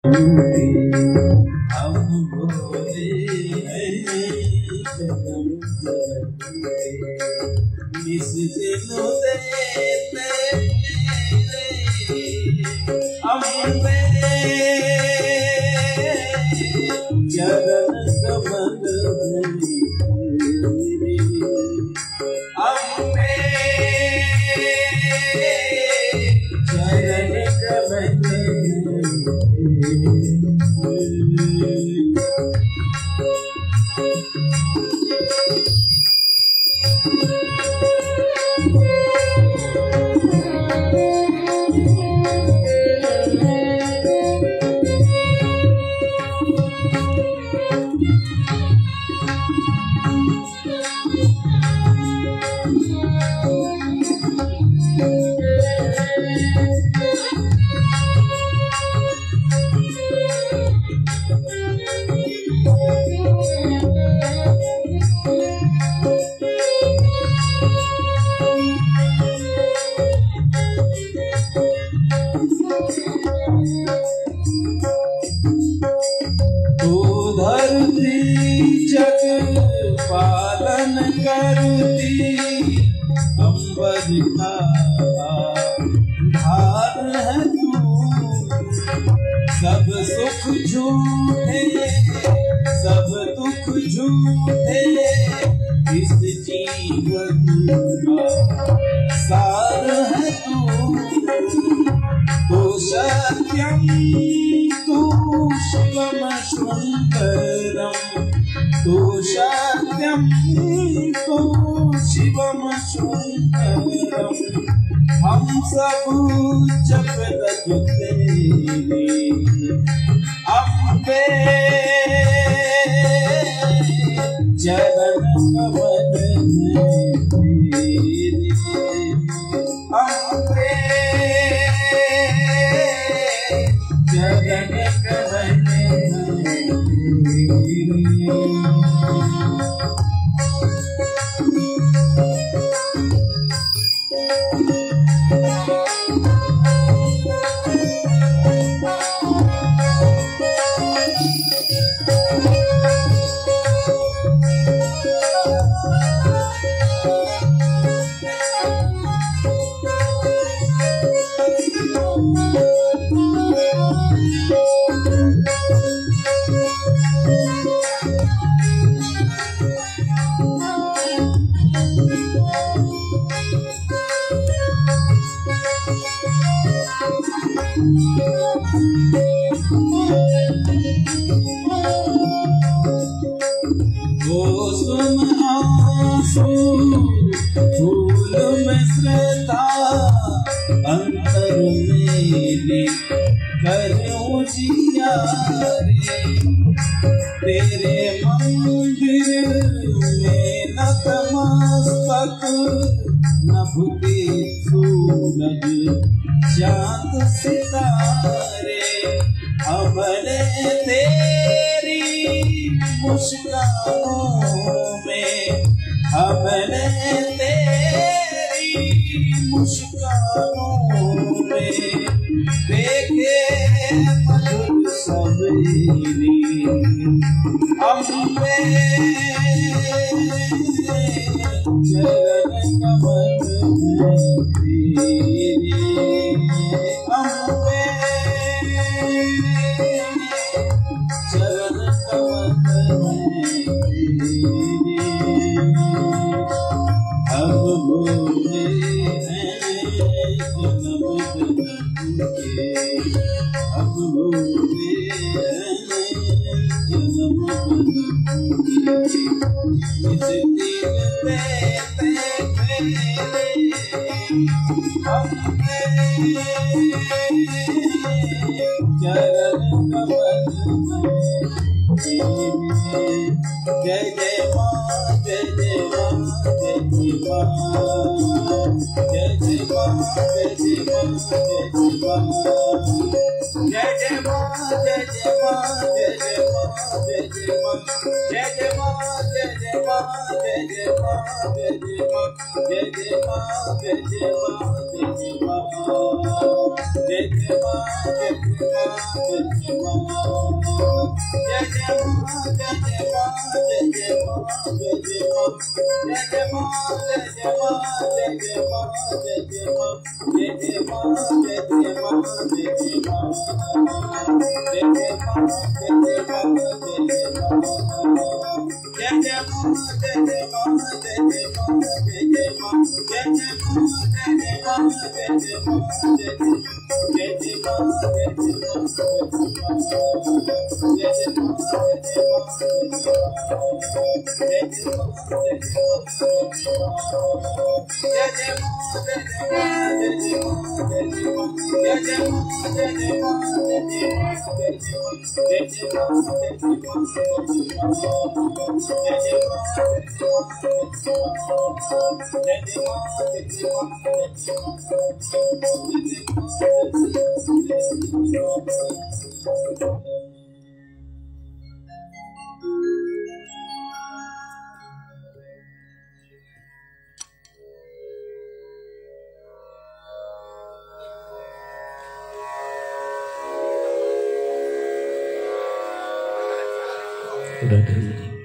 हम भोले हैं इस दिनों देते हम चरण कमल चरण पालन करती अम्बर का धार है तू सब सुख झूठे सब दुख झूठे इस जीवन का सार है तू सत्यम तू शिवम सुंदरम तू सत्यम तू शिवम सुंदरम हम सब जगत तेरे अम्बे चरण कमल में तेरे अम्बे चरण कमल में वो सुन आंसू फूल में श्रद्धा अंतर मेरे करूं जियारे तेरे मंदिर में नतमस्तक नभते सूरज चांद सितारे हमने तेरी मुस्कानों में हमने तेरी मुस्कानों में देखे मधुर सवेरे अम्बे चरण कमल में तेरे अम्बे चरण कमल में अब भोले हैं जन्म के अब भोले हैं जन्म के इस दिन देते चरण कमल जय जय माँ जय जय माँ जय जय माँ जय जय माँ जय जय माँ जय जय माँ जय जय माँ जय जय माँ जय जय माँ जय जय माँ जय जय माँ Udah deh.